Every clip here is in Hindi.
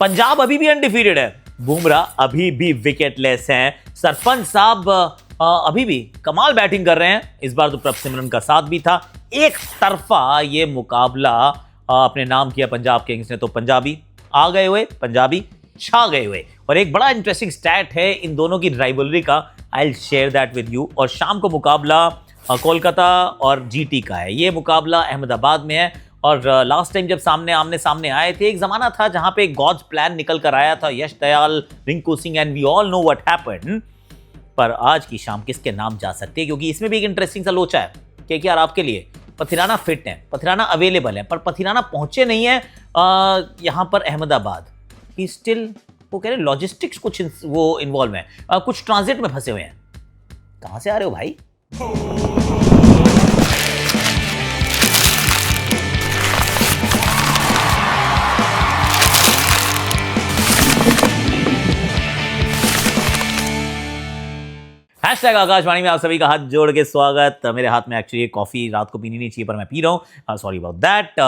पंजाब अभी भी अनडिफीटेड है, बुमराह अभी भी विकेटलेस हैं, सरपंच साहब अभी भी कमाल बैटिंग कर रहे हैं। इस बार तो प्रभसिमरन का साथ भी था। एक तरफा ये मुकाबला अपने नाम किया पंजाब किंग्स ने, तो पंजाबी आ गए हुए, पंजाबी छा गए हुए। और एक बड़ा इंटरेस्टिंग स्टैट है इन दोनों की राइवलरी का, I will share that with you. और शाम को मुकाबला कोलकाता और जीटी का है। ये मुकाबला अहमदाबाद में है। और लास्ट टाइम जब आमने सामने आए थे, एक जमाना था जहां पे गॉड्स प्लान निकल कर आया था, Yash Dayal, Rinku Singh, and we all know what happened. पर आज की शाम किसके नाम जा सकते हैं, क्योंकि इसमें भी एक इंटरेस्टिंग सा लोचा है। केकेआर आपके लिए, पथिराना फिट है, पथिराना अवेलेबल है, पर पथिराना पहुंचे नहीं है यहां पर अहमदाबाद। ही स्टिल, वो कह रहे लॉजिस्टिक्स कुछ वो इन्वॉल्व है, कुछ ट्रांजिट में फंसे हुए हैं। कहां से आ रहे हो भाई? हैशटैग आकाशवाणी में आप सभी का हाथ जोड़ के स्वागत। मेरे हाथ में एक्चुअली कॉफी रात को पीनी नहीं चाहिए, पर मैं पी रहा हूँ, सॉरी अबाउट दैट।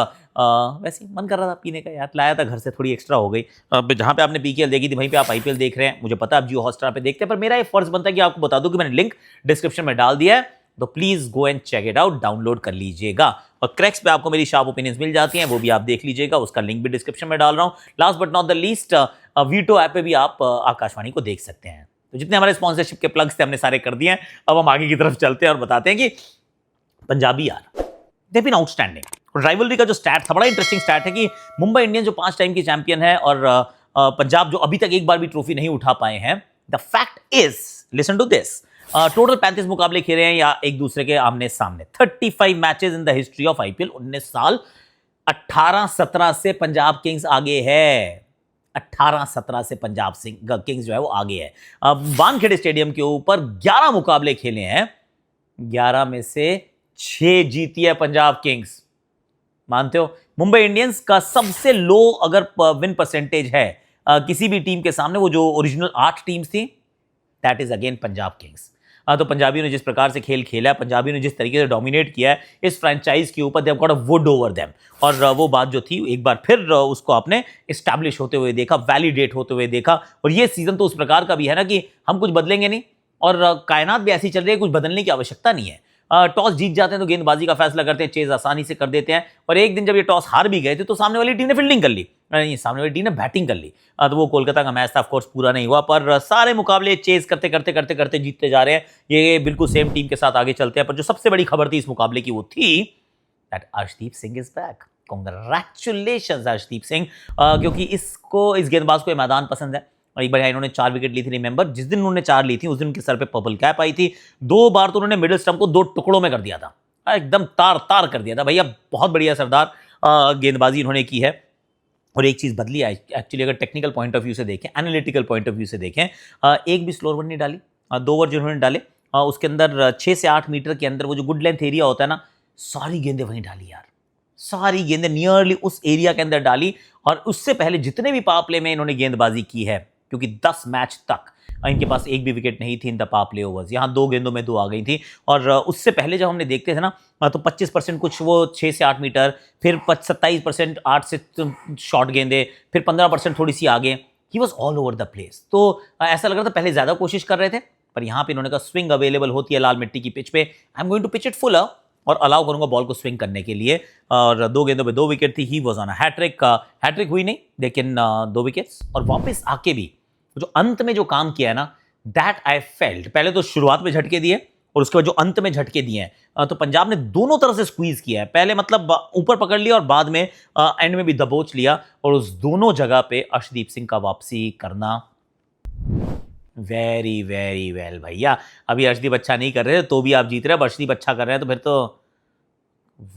वैसे मन कर रहा था पीने का यार, लाया था घर से, थोड़ी एक्स्ट्रा हो गई। जहाँ पे आपने पीकेएल देखी थी वहीं पे आप आईपीएल देख रहे हैं। मुझे पता है आप जियो हॉटस्टार पे देखते हैं, पर मेरा ये फर्ज बनता है कि आपको बता दूं कि मैंने लिंक डिस्क्रिप्शन में डाल दिया है, तो please go and check it out, download कर लीजिएगा। और क्रैक्स पे आपको मेरी शार्प ओपिनियंस मिल जाती हैं, वो भी आप देख लीजिएगा, उसका लिंक भी डिस्क्रिप्शन में डाल रहा हूँ। Last but not the least, veto app पे भी आप आकाशवाणी को देख सकते हैं। तो जितने हमारे स्पॉन्सरशिप के प्लग्स थे हमने सारे कर दिए हैं। अब हम आगे की तरफ चलते हैं और बताते हैं कि पंजाबी यार दे बीन आउटस्टैंडिंग। राइवलरी का जो स्टैट था, बड़ा इंटरेस्टिंग स्टैट है कि मुंबई इंडियंस जो 5 टाइम की चैंपियन है और पंजाब जो अभी तक एक बार भी ट्रॉफी नहीं उठा पाए हैं। The fact is, listen to this, total 35 मुकाबले खेले हैं या एक दूसरे के आमने सामने। 35 matches in the history of IPL. 19 साल, 18-17 से पंजाब किंग्स आगे है। 18-17 से पंजाब किंग्स जो है वो आगे है। वानखेड़े स्टेडियम के ऊपर 11 मुकाबले खेले हैं, 11 में से 6 जीती है पंजाब किंग्स। मानते हो? मुंबई इंडियंस का सबसे लो अगर विन परसेंटेज है किसी भी टीम के सामने, वो जो ओरिजिनल 8 टीम्स थी, that is again Punjab Kings. तो पंजाबियों ने जिस प्रकार से खेल खेला है, पंजाबियों ने जिस तरीके से डोमिनेट किया है इस फ्रेंचाइज के ऊपर, they have got a would over them. और वो बात जो थी एक बार फिर उसको आपने एस्टैब्लिश होते हुए देखा, वैलिडेट होते हुए देखा। और ये सीजन तो उस प्रकार का भी है ना कि हम कुछ बदलेंगे नहीं, और कायनात भी ऐसी चल रही है, कुछ बदलने की आवश्यकता नहीं है। टॉस जीत जाते हैं तो गेंदबाजी का फैसला करते हैं, चेज आसानी से कर देते हैं। और एक दिन जब ये टॉस हार भी गए थे तो सामने वाली टीम ने फील्डिंग कर ली, नहीं सामने वाली टीम ने बैटिंग कर ली। तो वो कोलकाता का मैच था, ऑफ कोर्स पूरा नहीं हुआ, पर सारे मुकाबले चेज करते करते करते करते जीतते जा रहे हैं। ये बिल्कुल सेम टीम के साथ आगे चलते हैं। पर जो सबसे बड़ी खबर थी इस मुकाबले की वो थी that Arshdeep Singh is back. Congratulations Arshdeep Singh, क्योंकि इस गेंदबाज को ये मैदान पसंद है। और एक बार इन्होंने 4 विकेट ली थी, रिमेंबर जिस दिन उन्होंने 4 ली थी उस दिन उनके सर पे पर्पल कैप आई थी। 2 बार तो उन्होंने मिडिल स्टंप को 2 टुकड़ों में कर दिया था, एकदम तार तार कर दिया था भैया। बहुत बढ़िया सरदार गेंदबाजी इन्होंने की है। और एक चीज बदली है एक्चुअली, अगर टेक्निकल पॉइंट ऑफ व्यू से देखें, एनालिटिकल पॉइंट ऑफ व्यू से देखें, एक भी स्लोअर ओवर नहीं डाली। 2 ओवर जिन्होंने डाले उसके अंदर 6 से 8 मीटर के अंदर वो जो गुड लेंथ एरिया होता है ना, सारी गेंदें वहीं डाली यार, सारी गेंदें नियरली उस एरिया के अंदर डाली। और उससे पहले जितने भी पावर प्ले में इन्होंने गेंदबाजी की है, क्योंकि 10 मैच तक इनके पास एक भी विकेट नहीं थी in the power play overs, यहाँ 2 गेंदों में 2 आ गई थी। और उससे पहले जब हमने देखते थे ना, तो 25% कुछ वो 6 से 8 मीटर, फिर 27% 8 से शॉर्ट गेंदे, फिर 15% थोड़ी सी आगे। He was all over the place. तो ऐसा लग रहा था पहले ज़्यादा कोशिश कर रहे थे, पर यहाँ पे इन्होंने कहा स्विंग अवेलेबल होती है लाल मिट्टी की पिच पे, I am going to pitch it full और अलाउ करूंगा बॉल को स्विंग करने के लिए। और 2 गेंदों पे 2 विकेट थी। He was on a hattrick. Hattrick हुई नहीं, लेकिन 2 विकेट्स। और वापस आके भी जो अंत में जो काम किया है ना, दैट आई फेल्ट। पहले तो शुरुआत में झटके दिए और उसके बाद जो अंत में झटके दिए हैं, तो पंजाब ने दोनों तरफ से स्क्वीज किया है। पहले मतलब ऊपर पकड़ लिया और बाद में एंड में भी दबोच लिया। और उस दोनों जगह पे अर्शदीप सिंह का वापसी करना वेरी वेरी वेल भैया। अभी अर्शदीप अच्छा नहीं कर रहे तो भी आप जीत रहे हैं, अब अर्शदीप अच्छा कर रहे हैं तो फिर तो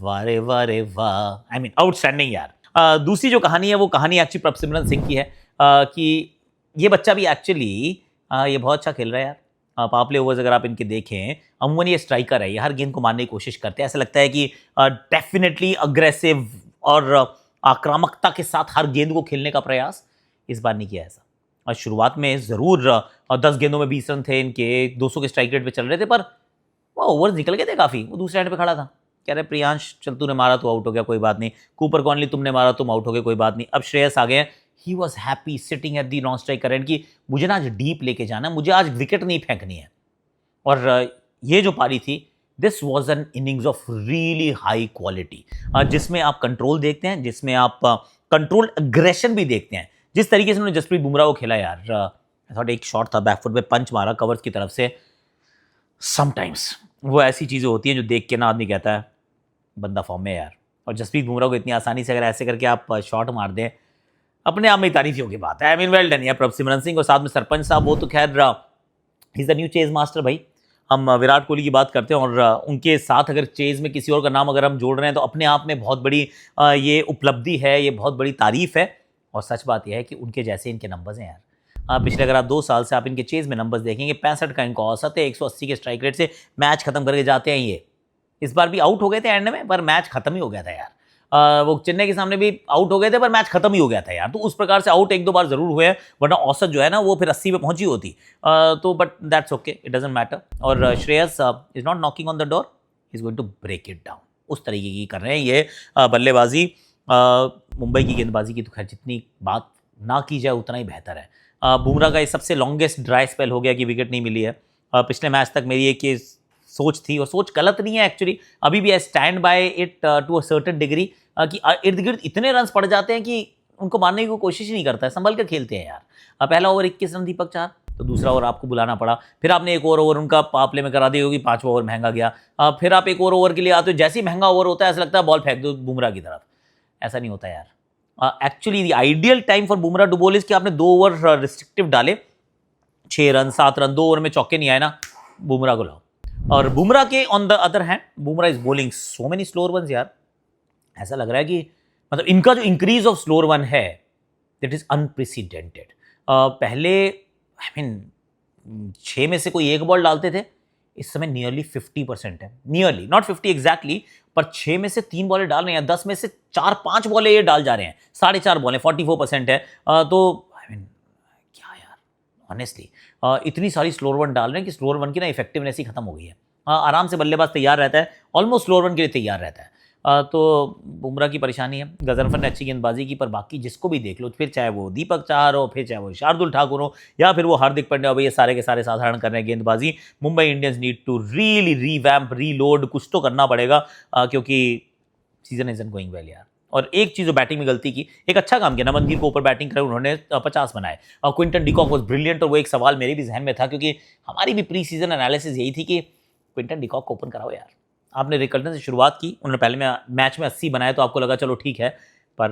वारे वारे वाह, आई मीन आउटस्टैंडिंग यार। दूसरी जो कहानी है वो कहानी एक्चुअली प्रभसिमरन सिंह की है, कि ये बच्चा भी एक्चुअली ये बहुत अच्छा खेल रहा है यार। पावर प्ले ओवर्स अगर आप इनके देखें, अमूमन ये स्ट्राइकर है, ये हर गेंद को मारने की कोशिश करते हैं। ऐसा लगता है कि डेफिनेटली अग्रेसिव और आक्रामकता के साथ हर गेंद को खेलने का प्रयास। इस बार नहीं किया ऐसा। और शुरुआत में ज़रूर 10 गेंदों में 20 रन थे इनके, 200 के स्ट्राइक रेट पे चल रहे थे, पर वो ओवर्स निकल गए थे काफ़ी। वो दूसरे एंड पे खड़ा था, कह रहे प्रियांश चल तूने मारा तो आउट हो गया, कोई बात नहीं। कूपर कॉनली तुमने मारा तुम आउट हो गए, कोई बात नहीं। अब श्रेयस आ गए हैं, he was happy sitting at the non strike current कि मुझे ना आज डीप लेके जाना है, मुझे आज विकेट नहीं फेंकनी है। और ये जो पारी थी, this was an innings of really high quality, जिसमें आप कंट्रोल देखते हैं, जिसमें आप कंट्रोल अग्रेशन भी देखते हैं। जिस तरीके से उन्होंने जसप्रीत बुमराह को खेला यार, थोड़ा एक शॉट था बैकफुट पे पंच मारा कवर्स की तरफ से। समटाइम्स वो ऐसी चीज़ें होती हैं जो देख के ना आदमी कहता है बंदा फॉर्म में यार। और जसप्रीत बुमराह को इतनी आसानी से अगर ऐसे करके आप शॉट मार दें, अपने आप में ही तारीफियों की बात है। आई मीन वेल डन यार प्रभसिमरन सिंह और साथ में सरपंच साहब, वो तो खैर is the new chase master भाई। हम विराट कोहली की बात करते हैं और उनके साथ अगर चेज में किसी और का नाम अगर हम जोड़ रहे हैं तो अपने आप में बहुत बड़ी ये उपलब्धि है, ये बहुत बड़ी तारीफ है। और सच बात यह है कि उनके जैसे इनके नंबर्स हैं यार। पिछले अगर आप 2 साल से आप इनके चेज में नंबर्स देखेंगे, 65 का इनका औसत है, 180 के स्ट्राइक रेट से मैच खत्म करके जाते हैं ये। इस बार भी आउट हो गए थे एंड में, पर मैच खत्म ही हो गया था यार। वो चेन्नई के सामने भी आउट हो गए थे पर मैच खत्म ही हो गया था यार। तो उस प्रकार से आउट 1-2 बार जरूर हुए हैं, वरना औसत जो है ना वो फिर 80 पे पहुंची होती। तो but that's okay, it doesn't matter. और Shreyas is not knocking on the door, is going to break it down. उस तरीके की कर रहे हैं ये बल्लेबाजी। मुंबई की गेंदबाजी की तो खैर जितनी बात ना की जाए उतना ही बेहतर है। बुमराह का ये सबसे लॉन्गेस्ट ड्राई स्पेल हो गया कि विकेट नहीं मिली है। पिछले मैच तक मेरी एक ये सोच थी, और सोच गलत नहीं है एक्चुअली, अभी भी I stand by it to a certain degree, कि इर्द गिर्द इतने रन पड़ जाते हैं कि उनको मारने की कोशिश ही नहीं करता है, संभल कर खेलते हैं यार। पहला ओवर 21 रन दीपक चार, तो दूसरा ओवर आपको बुलाना पड़ा, फिर आपने एक और ओवर उनका पावर प्ले में करा दिया क्योंकि 5वां ओवर महंगा गया। फिर आप एक और ओवर के लिए आते हो, जैसे ही महंगा ओवर होता है ऐसा लगता है बॉल फेंक दो बुमराह की तरफ। ऐसा नहीं होता यार। Actually the ideal time for Bumrah to bowl is कि आपने 2 ओवर रिस्ट्रिक्टिव डाले, 6 रन 7 रन, 2 ओवर में चौके नहीं आए ना, बुमराह को लाओ। और बुमराह के on the other hand, Bumrah is bowling so many slower ones यार। ऐसा लग रहा है कि मतलब इनका जो इंक्रीज ऑफ स्लोअर वन है दैट इज अनप्रेसिडेंटेड। पहले आई मीन 6 में से कोई एक बॉल डालते थे, इस समय नियरली 50% है, नियरली नॉट 50 एग्जैक्टली, पर 6 में से 3 बॉलें डाल रहे हैं, 10 में से 4-5 बॉलें ये डाल जा रहे हैं, 4.5 बॉलें 44% है। तो आई मीन क्या यार, ऑनेस्टली इतनी सारी स्लोअर वन डाल रहे हैं कि स्लोअर वन की ना इफेक्टिवनेस ही खत्म हो गई है। आराम से बल्लेबाज तैयार रहता है, ऑलमोस्ट स्लोअर वन के लिए तैयार रहता है। तो बुमराह की परेशानी है। गजनफर ने अच्छी गेंदबाजी की, पर बाकी जिसको भी देख लो, फिर चाहे वो दीपक चाहर हो, फिर चाहे वो शार्दुल ठाकुर हो, या फिर वो हार्दिक पांड्या हो, ये सारे के सारे साधारण कर रहे हैं गेंदबाजी। Mumbai Indians need to really revamp, reload, कुछ तो करना पड़ेगा, क्योंकि सीजन इजंट गोइंग वेल यार। और एक चीज़ जो बैटिंग में गलती की, एक अच्छा काम किया, नमनदीप को ऊपर बैटिंग करे, उन्होंने 50 बनाए। क्विंटन डिकॉक वॉज ब्रिलियंट, और वो एक सवाल मेरे भी जहन में था, क्योंकि हमारी भी प्री सीजन एनालिसिस यही थी कि क्विंटन डिकॉक को ओपन कराओ यार। आपने रिकल्टन से शुरुआत की, उन्होंने पहले मैच में 80 बनाए, तो आपको लगा चलो ठीक है, पर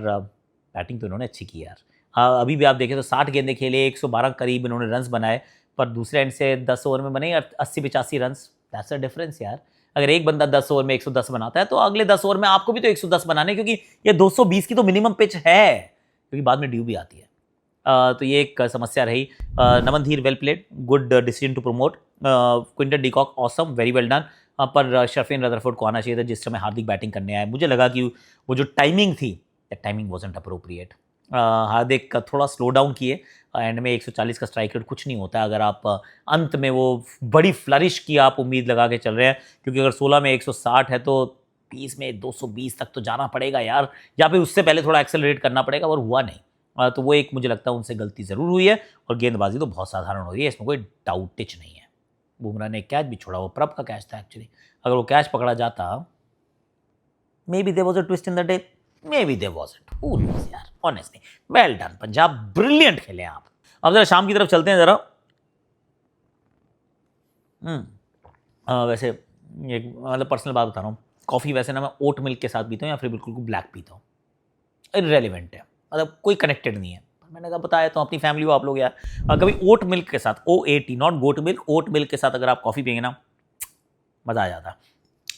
बैटिंग तो इन्होंने अच्छी की यार। अभी भी आप देखें तो 60 गेंदें खेले, 112 करीब इन्होंने रन्स बनाए, पर दूसरे एंड से 10 ओवर में बने 80-85 रन्स। दैट्स अ डिफरेंस यार। अगर एक बंदा 10 ओवर में 110 बनाता है, तो अगले 10 ओवर में आपको भी तो 110 बनाने, क्योंकि ये 220 की तो मिनिमम पिच है, क्योंकि बाद में ड्यू भी आती है। तो ये एक समस्या रही। Naman Dhir well played, good decision to promote. Quinton de Kock awesome, very well done. पर शफीन रदरफोर्ड को आना चाहिए था जिस समय हार्दिक बैटिंग करने आए। मुझे लगा कि वो जो टाइमिंग थी, दैट टाइमिंग वाजंट अप्रोप्रिएट। हार्दिक का थोड़ा स्लो डाउन किए, एंड में 140 का स्ट्राइक रेट कुछ नहीं होता अगर आप अंत में वो बड़ी फ्लरिश की आप उम्मीद लगा के चल रहे हैं, क्योंकि अगर 16 में 160 है तो 30 में 220 तक तो जाना पड़ेगा यार, या फिर उससे पहले थोड़ा एक्सेलरेट करना पड़ेगा, और हुआ नहीं। तो वो एक मुझे लगता है उनसे गलती ज़रूर हुई है, और गेंदबाजी तो बहुत साधारण हो रही है, इसमें कोई डाउट टिच नहीं है। बुमराह ने कैच भी छोड़ा, वो प्रभ का कैच था एक्चुअली, अगर वो कैच पकड़ा जाता, maybe there was a twist in the day, maybe there wasn't, who knows यार। Honestly well done Punjab, brilliant खेले आप। अब जरा शाम की तरफ चलते हैं जरा। वैसे एक मतलब पर्सनल बात बता रहा हूँ, कॉफ़ी वैसे ना मैं ओट मिल्क के साथ पीता हूँ या फिर बिल्कुल ब्लैक पीता हूँ, इररेलेवेंट है, मतलब कोई कनेक्टेड नहीं है। मैंने कहा बताया तो अपनी फैमिली को आप लोग यार, कभी ओट मिल्क के साथ, OAT not goat milk, oat milk के साथ अगर आप कॉफ़ी पियेंगे ना, मज़ा आ जाता।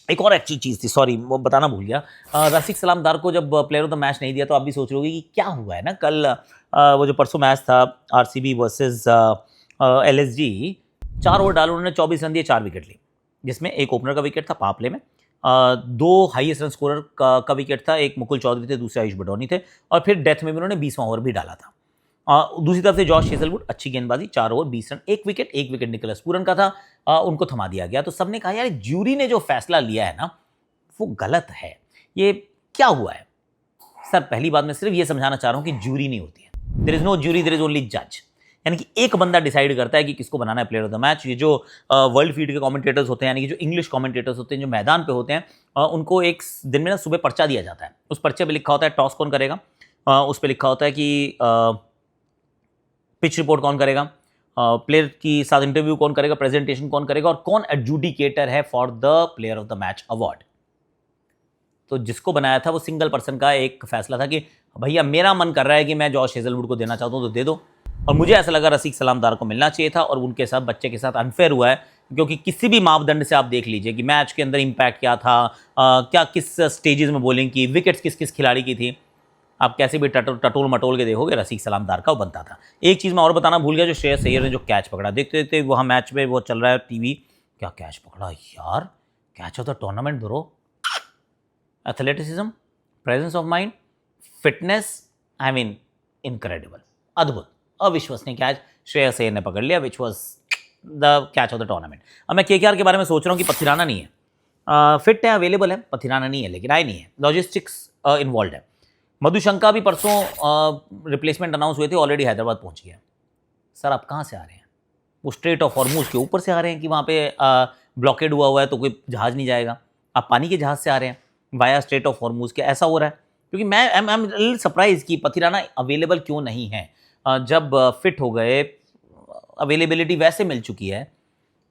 एक और अच्छी चीज़ थी, सॉरी वो बताना भूल गया, रसिक सलामदार को जब प्लेयर ऑफ द मैच नहीं दिया तो आप भी सोच रहे होगे कि क्या हुआ है ना। कल वो जो परसों मैच था RCB वर्सेस LSG, 4 ओवर डाले उन्होंने, 24 रन दिए, 4 विकेट ली, जिसमें एक ओपनर का विकेट था पावर प्ले में, 2 हाईएस्ट रन स्कोरर का विकेट था, एक मुकुल चौधरी थे, दूसरे आयुष बडौनी थे, और फिर डेथ में भी उन्होंने 20वां ओवर भी डाला था। दूसरी तरफ से जॉश हेजलवुड, अच्छी गेंदबाजी, 4 ओवर 20 रन, एक विकेट निकोलस पूरन का था, उनको थमा दिया गया। तो सबने कहा यार ज्यूरी ने जो फैसला लिया है ना वो गलत है, ये क्या हुआ है। सर पहली बात मैं सिर्फ ये समझाना चाह रहा हूं कि ज्यूरी नहीं होती है, there is no jury, there is only जज। यानी कि एक बंदा डिसाइड करता है कि किसको बनाना है प्लेयर ऑफ द मैच। ये जो वर्ल्ड फीड के कमेंटेटर्स होते हैं, यानी कि जो इंग्लिश कमेंटेटर्स होते हैं, जो मैदान पे होते हैं, उनको एक दिन में ना सुबह पर्चा दिया जाता है। उस पर्चे पे लिखा होता है टॉस कौन करेगा, उस पर लिखा होता है कि पिच रिपोर्ट कौन करेगा, प्लेयर की साथ इंटरव्यू कौन करेगा, प्रेजेंटेशन कौन करेगा, और कौन एडजुडिकेटर है for the player of the match award. तो जिसको बनाया था वो सिंगल पर्सन का एक फैसला था कि भैया मेरा मन कर रहा है कि मैं जॉश हेजलवुड को देना चाहता हूँ तो दे दो। और मुझे ऐसा लगा रसीक सलामदार को मिलना चाहिए था, और उनके साथ बच्चे के साथ अनफेयर हुआ है, क्योंकि किसी भी मापदंड से आप देख लीजिए कि मैच के अंदर इंपैक्ट क्या था, क्या किस स्टेजेस में बॉलिंग की, विकेट्स किस किस खिलाड़ी की थी, आप कैसे भी टटोल मटोल के देखोगे रसीक सलामदार का वो बनता था। एक चीज़ मैं और बताना भूल गया, जो श्रेयस अय्यर ने जो कैच पकड़ा, देखते देखते वहाँ मैच में वो चल रहा है टीवी, क्या कैच पकड़ा यार, catch of the tournament bro. Athleticism, presence of mind, fitness, I mean incredible, अद्भुत, अविश्वसनीय कैच श्रेयस अय्यर ने पकड़ लिया, which was the catch of the tournament. अब मैं केकेआर के बारे में सोच रहा हूँ कि पथिराना नहीं है, फिट है, अवेलेबल है, पथिराना नहीं है, लेकिन आए नहीं है, लॉजिस्टिक्स इन्वॉल्व है। मधुशंका भी परसों रिप्लेसमेंट अनाउंस हुए थे, ऑलरेडी हैदराबाद पहुंच गया। सर आप कहाँ से आ रहे हैं? वो स्ट्रेट ऑफ हॉर्मूज के ऊपर से आ रहे हैं कि वहाँ पे ब्लॉकेड हुआ है तो कोई जहाज़ नहीं जाएगा? आप पानी के जहाज़ से आ रहे हैं वाया स्ट्रेट ऑफ हॉर्मूज के? ऐसा हो रहा है क्योंकि मैं आई एम लिटिल सरप्राइज कि पथिराना अवेलेबल क्यों नहीं है। जब फिट हो गए, अवेलेबिलिटी वैसे मिल चुकी है,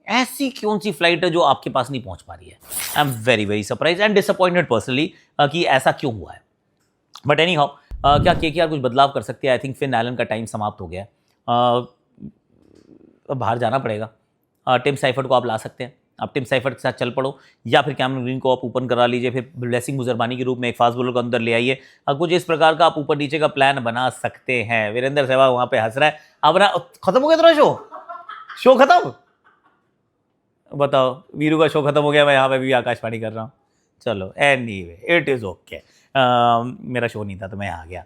ऐसी कौन सी फ्लाइट है जो आपके पास नहीं पहुँच पा रही है? I am very very surprise and disappointed personally कि ऐसा क्यों हुआ है। बट एनी हाउ, क्या केकेआर कुछ बदलाव कर सकती है? आई थिंक फिन एलन का टाइम समाप्त हो गया, बाहर जाना पड़ेगा। टिम साइफर्ट को आप ला सकते हैं, आप टिम साइफर्ट के साथ चल पड़ो, या फिर कैमरन ग्रीन को आप ओपन करा लीजिए, फिर ब्लेसिंग मुजरबानी के रूप में एक फास्ट बॉलर को अंदर ले आइए। कुछ इस प्रकार का आप ऊपर नीचे का प्लान बना सकते हैं। वीरेंद्र सहवाग वहाँ पे हंस रहा है। अब ना खत्म हो गया तेरा शो खत्म, बताओ वीरू का शो खत्म हो गया, मैं यहाँ पे भी आकाशवाणी कर रहा हूँ। चलो एनीवे इट इज़ ओके, मेरा शो नहीं था तो मैं आ गया।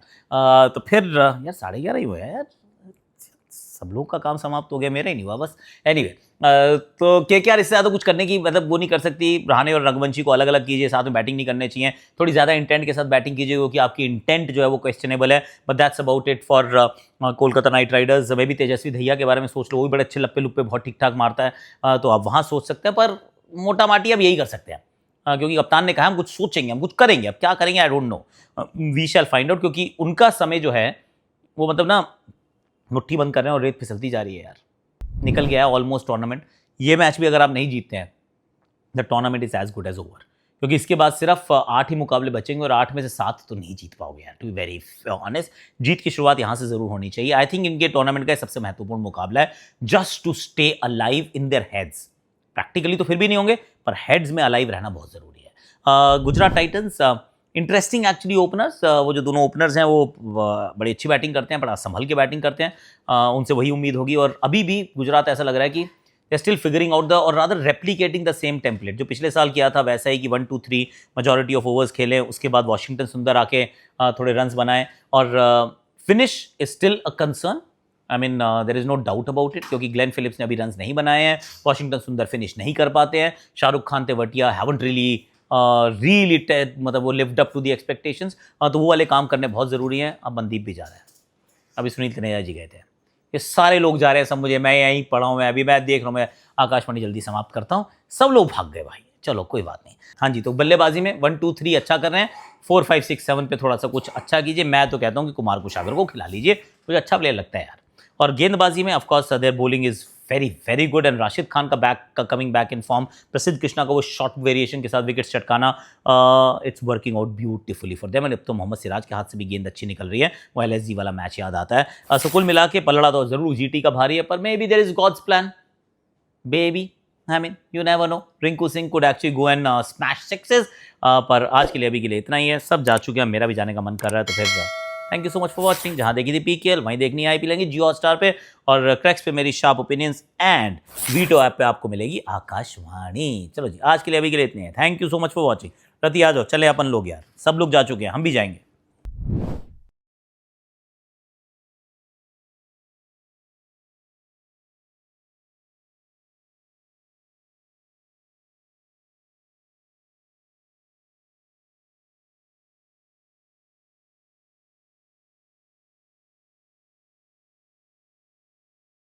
तो फिर यार 11:30 ही हुए हैं यार, सब लोग का काम समाप्त हो गया, मेरा ही नहीं हुआ बस। एनीवे तो केकेआर इससे ज़्यादा कुछ करने की मतलब वो नहीं कर सकती। रहाणे और रघुवंशी को अलग अलग कीजिए, साथ में बैटिंग नहीं करने चाहिए, थोड़ी ज़्यादा इंटेंट के साथ बैटिंग कीजिए, क्योंकि आपकी इंटेंट जो है वो क्वेश्चनेबल है। But that's about it for Kolkata night Riders. मैं भी तेजस्वी दहिया के बारे में सोच लो, वो भी बड़े अच्छे लप्पे लुप्पे बहुत ठीक ठाक मारता है, तो आप वहाँ सोच सकते हैं, पर मोटा माटी अब यही कर सकते हैं, क्योंकि कप्तान ने कहा हम कुछ सोचेंगे, हम कुछ करेंगे। अब क्या करेंगे I don't know, we shall find out, क्योंकि उनका समय जो है वो मतलब ना मुट्ठी बंद कर रहे हैं और रेत फिसलती जा रही है यार। निकल गया है ऑलमोस्ट टूर्नामेंट। ये मैच भी अगर आप नहीं जीतते हैं, the tournament is as good as over, क्योंकि इसके बाद सिर्फ 8 ही मुकाबले बचेंगे और 8 में से 7 तो नहीं जीत पाओगे यार, टू बी वेरी ऑनेस्ट। जीत की शुरुआत यहाँ से जरूर होनी चाहिए। आई थिंक इनके टूर्नामेंट का सबसे महत्वपूर्ण मुकाबला है, just to stay alive in their heads. Practically तो फिर भी नहीं होंगे, पर हेड्स में अलाइव रहना बहुत जरूरी है। Gujarat Titans interesting actually openers, वो जो दोनों ओपनर्स हैं वो बड़ी अच्छी बैटिंग करते हैं, बड़ा संभल के बैटिंग करते हैं, उनसे वही उम्मीद होगी। और अभी भी गुजरात ऐसा लग रहा है कि they still figuring out the और rather replicating the same template जो पिछले साल किया था, वैसा ही कि 1, 2, 3 मेजॉरिटी ऑफ ओवर्स खेले, उसके बाद वॉशिंगटन सुंदर आके थोड़े रन्स बनाए, और finish is still a concern. I mean there is no doubt about it, क्योंकि ग्लेन फिलिप्स ने अभी रन्स नहीं बनाए हैं, वॉशिंगटन सुंदर फिनिश नहीं कर पाते हैं, शाहरुख खान तेवटिया हैवंट रियली मतलब वो lived up to the expectations, तो वो वाले काम करने बहुत ज़रूरी हैं। अब मनदीप भी जा रहा है, अभी सुनील तनेजा जी गए थे, ये सारे लोग जा रहे हैं सब, मुझे मैं यहीं पढ़ा हूँ, मैं अभी मैं देख रहा हूँ, मैं आकाशवाणी जल्दी समाप्त करता हूँ, सब लोग भाग गए भाई। चलो कोई बात नहीं। हाँ जी, तो बल्लेबाजी में 1, 2, 3 अच्छा कर रहे हैं, 4, 5, 6, 7 पे थोड़ा सा कुछ अच्छा कीजिए। मैं तो कहता हूँ कि कुमार कुशागर को खिला लीजिए, मुझे अच्छा प्लेयर लगता है यार। और गेंदबाजी में of course their bowling is very very good, and Rashid Khan का कमिंग बैक इन फॉर्म, प्रसिद्ध कृष्णा को वो शॉर्ट वेरिएशन के साथ विकेट चटकाना, it's working out beautifully for them. अब तो मोहम्मद सिराज के हाथ से भी गेंद अच्छी निकल रही है, वो LSG वाला मैच याद आता है। सो कुल मिला के पलड़ा तो जरूर GT का भारी है, पर maybe there is God's plan baby. I mean, you never know. Rinku Singh could actually go and smash sixes. पर आज के लिए अभी के लिए इतना ही है, सब जा चुके हैं, मेरा भी जाने का मन कर रहा है, तो फिर thank you so much for watching. जहाँ देखी थी PKL वहीं देखनी है IPL लेंगे जियो हॉटस्टार पे, और क्रैक्स पे मेरी sharp opinions, and veto app पे आपको मिलेगी आकाशवाणी। चलो जी, आज के लिए अभी के लिए इतने हैं, thank you so much for watching. रति आ जाओ, चले अपन लोग यार, सब लोग जा चुके हैं, हम भी जाएंगे।